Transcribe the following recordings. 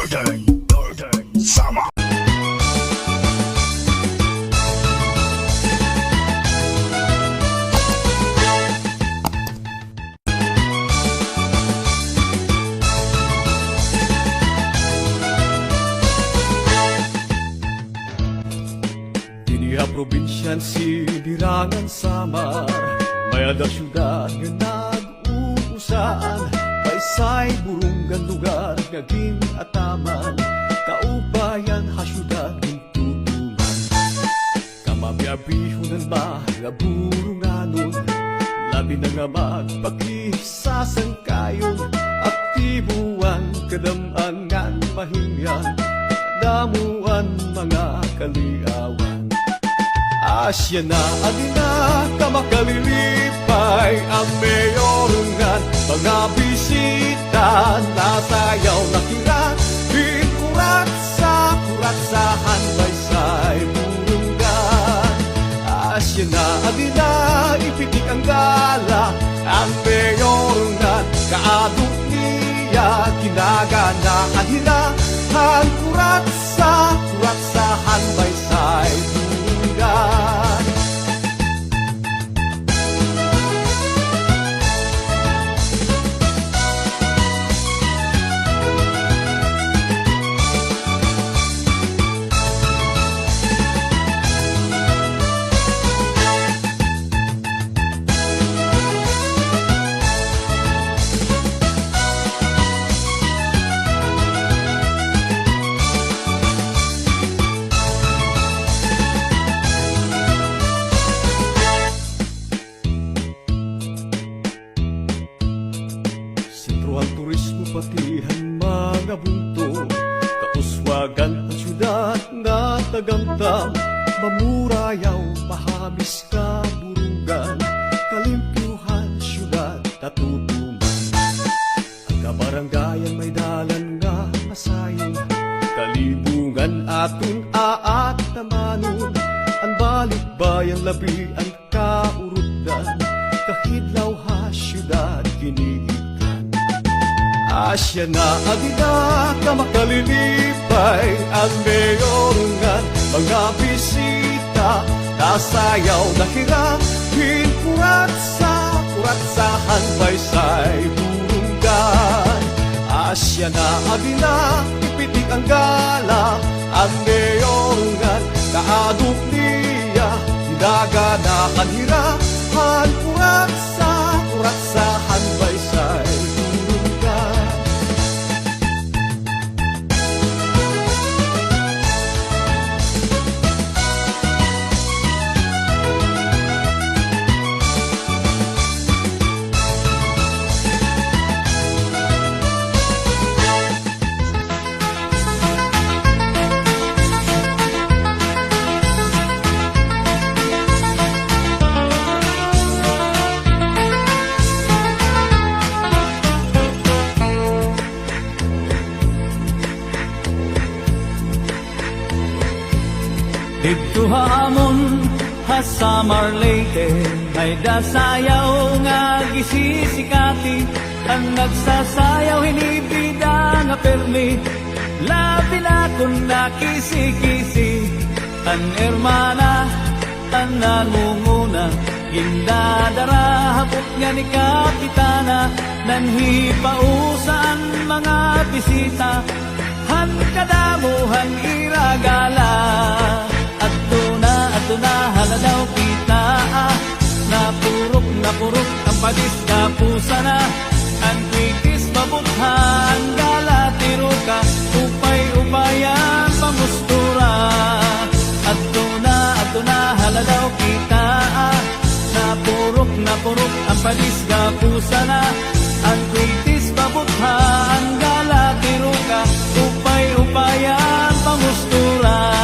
Northern Sama. Diniha probinsyan sinirangan Samar, mayadang syudad nga nag-uusaan, paisay burunggan lugar ngaging ataman, kaubayan ha syudad gintutuman. Kamabiabihunan ba nga burunganon, labi na nga magpakisasangkayon, aktibuan kadamangan mahimyan, damuan mga kaliawan. Asya na adina kamakalilipay ang mayorungan, mga bisita nasayaw nakira, kurat-sahan baysay burungan. Asya na adina ipitik ang gala, ang mayorungan kaaduk niya kinaganahan hila, ang kurat-sahan baysay burungan. Ang turismo pati ang mga bunto, kauswagan at syudad nga tagamtam, mamurayaw mahamis ka burungan, kalimpyuhan syudad tatutuman. Ang kabarangayan may dalan nga masayon, kalibungan atun aat namanon, ang balikbayan labi ang kaurutan, kahidlaw ha syudad giniitan. Asya na adina kamakalilipay ang mayorungan, mga bisita nasayaw nakira, kurat-sahan baysay burungan. Asya na adina ipitik ang gala, ang mayorungan kaaduk niya hinaganahan hira, ang kurat-sahan baysay burungan. Dito hamon ha Samar Leyte, ay dasayaw nga gisisikati, ang nagsasayaw hinibida nga permi, labi na kung nakisi-kisi, ang hermana, ang nangunguna, gindadara hapot nga ni kapitana, nanhipausan mga bisita, han kadamuhan iragala. Ato na haladaw kita, napurok ang padis na pusa na, ang kwikis mabuthan galatiro ka, upay-upayan pamustura. Ato na haladaw kita, napurok ang padis na pusa na, ang kwikis mabuthan galatiro ka, upay-upayan pamustura.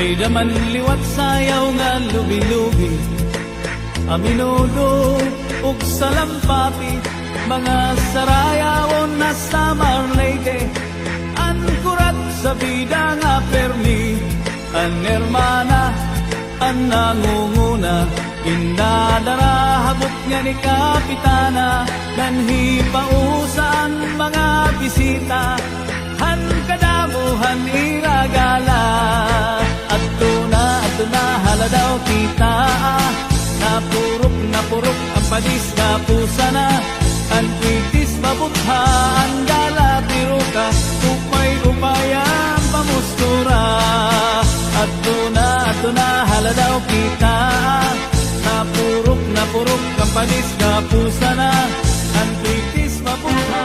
May daman liwat sayaw nga lubi-lubi, aminudo ug salampati, mga sarayawon na Samar Leyte, an kurat sa bida nga permi, an hermana, an nangunguna, indadara habot nga ni Kapitana, nanhi pausan mga bisita, han kadamuhan iragala, at na haladaw kita, napurok ang padis na pusana, ang kwitis mabutha, ang gala tiruka, upay upayang pamustura, at na haladaw kita, napurok ang padis na pusana, ang kwitis mabutha.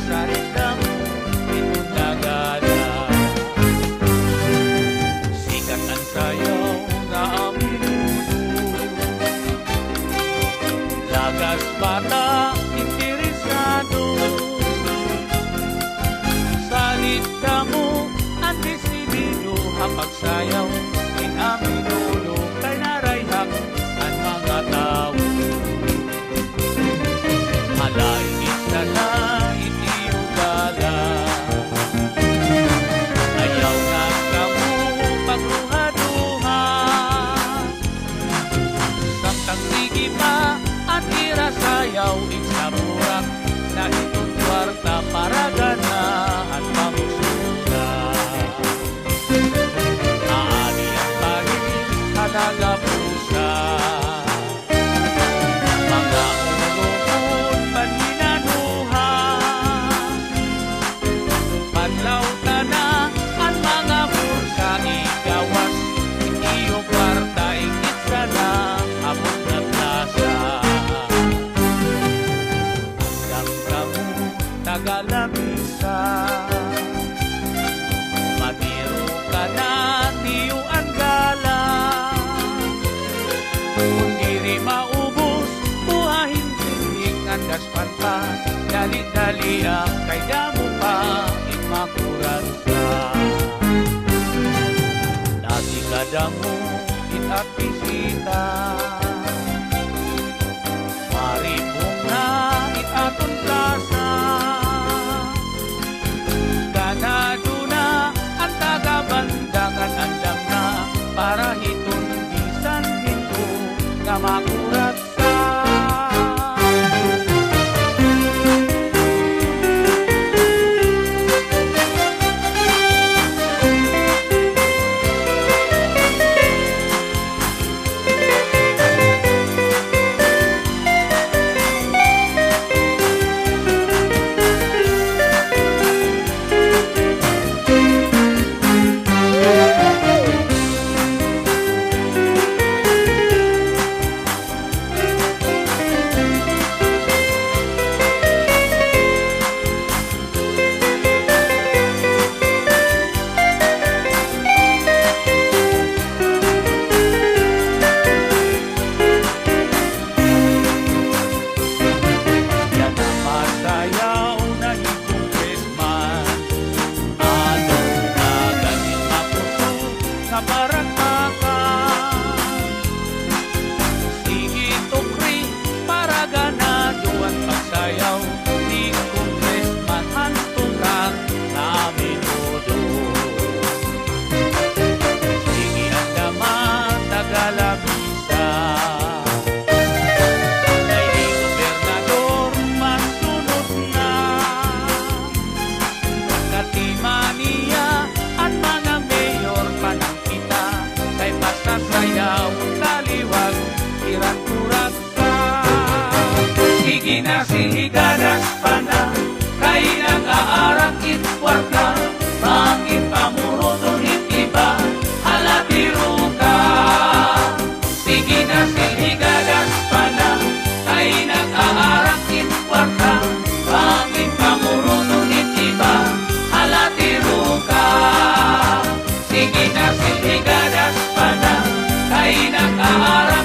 Sa ritang itong nagala, sikat ang sayaw na aminudo, lagas bata interesado, salit mo ang desidido, hapag sayaw in aminudo, kay narayhak ang mga tao, alay isa na sayaw iksamurak na itong kwarta para ganahan pamusura. Aani ang panin, halaga pusa, mga ulukon paninanuhan, panlaw na ang mga bursa igawas, iyo kwarta ikit sana abot na plaza. Tagalamisa, matiro ka na tiyo ang gala, kung diri maubos buhahin tinig ang daspanta, dali-dali ang kay damo pa imakuransa. Dati kadamo at bisita, maripong na itaton plaza, bandangan andam na para hitong bisan hinto nga makurat sa.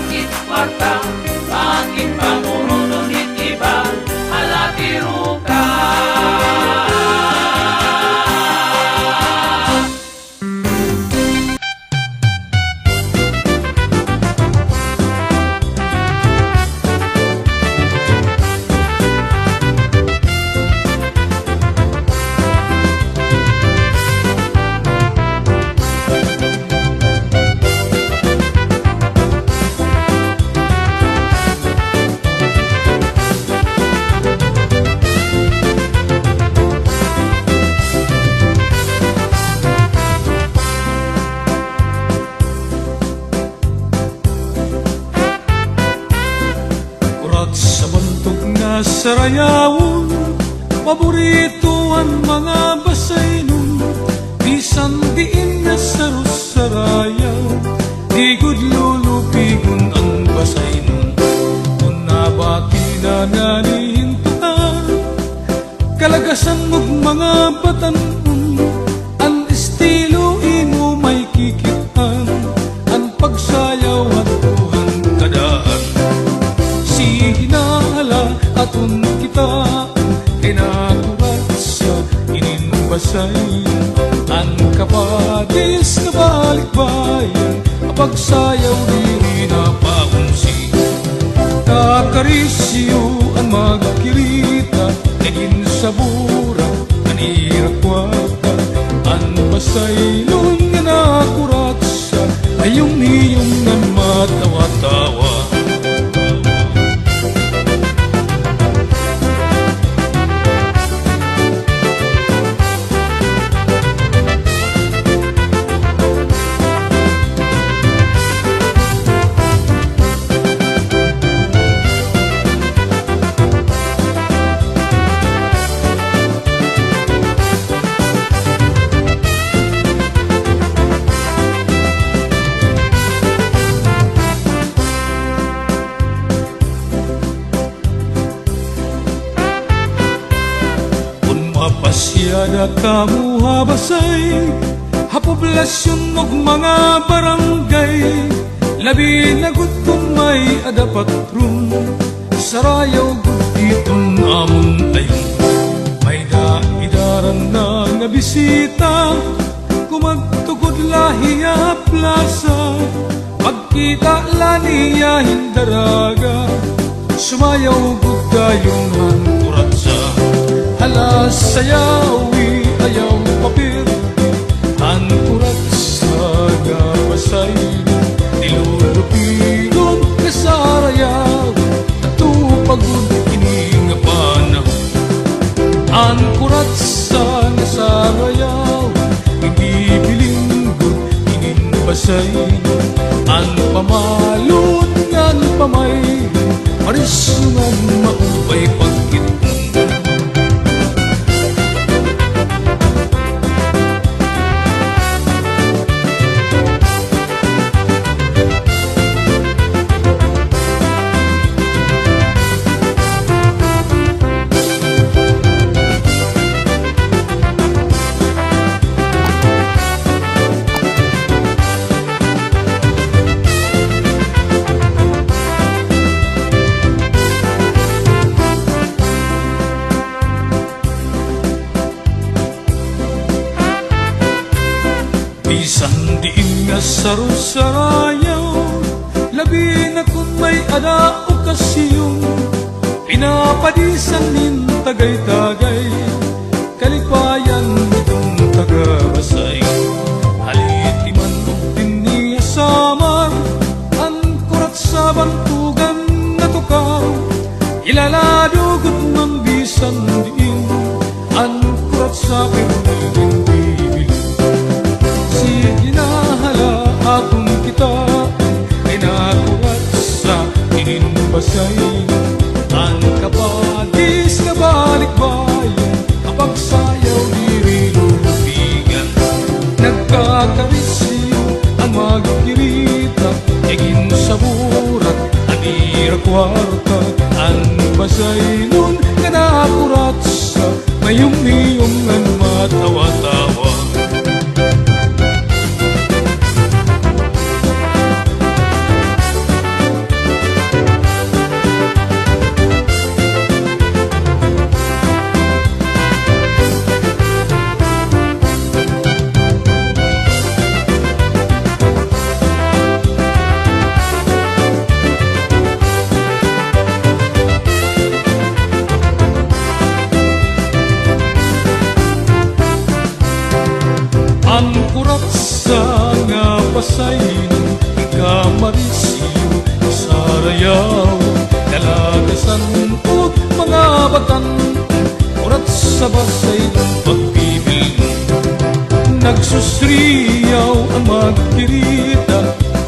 sakit kwarta, aking pamurununit iba, halatiru ka. Urat sa bantog nga sarayawon, paborito ang mga basay nun. Bisan diin nga sarusarayaw, di gud lulupigon ang basay nun. Kung nabati na nanihintuan, kalagasan mong mga batanon, ang estilo imo may kikitan, ang pagsayaw at tuhan kadaan. Si hinala aton kita, kinakurat sa ininbasay, ang kapadis na balikbayan, pagsayaw diri na paunsi. Kakarisyo ang magkirita, naging sabura, nanirakwata, ang basaylon nga nakurat sa ayong-iyong nan matawa-tawa. Mapasyada kamu habasay, hapoblasyon og mga barangay, labi na gud kung may adapatron, sarayaw gud iton amon ayon. May daidaran na nga bisita, kumagtugod lahiya plaza, pagkita laniya hindaraga, sumayaw gud dayong hanturat sa hala sayawi ayaw papir, hanturat sa gabasay, nilulupigon kasarayaw, atupagod ini nga panahon. Hanturat sa nasarayaw, hindi bilinggod ininbasay, ang pamalon ngan pamay, marisungan maubay pagkit. Bisan diin nga sarusarayaw, labi na kung may ada okasyon, pinapadisan nin tagay-tagay, kalikwayan itong tagabasay. Halitiman kong tiniyasamar, ang kurat sa bantugan na tukaw, ilaladugod ng bisan diin, ang kurat sa pinagin bibili. Ginahala akong kita, kinakurat sa ininbasay, ang kapadis na balikbayan, kapag sayaw diri lulupigan. Nagkakarisyo ang magkirita, egin sa burat, anira kwarta, ang basay nun kanakurat sa mayong-iyong ang matawa-tawa. Arayaw, dalagasan o mga batan, urat sa basay pagbibil. Nagsusriyaw ang magkirita,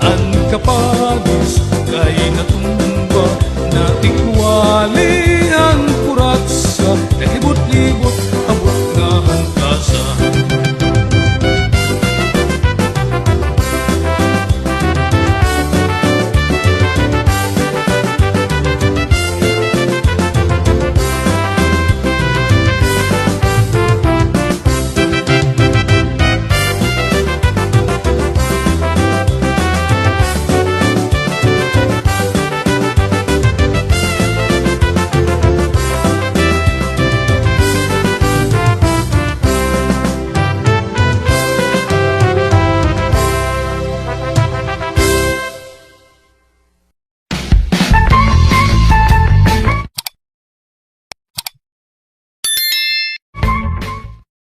ang kapadis kay natulog.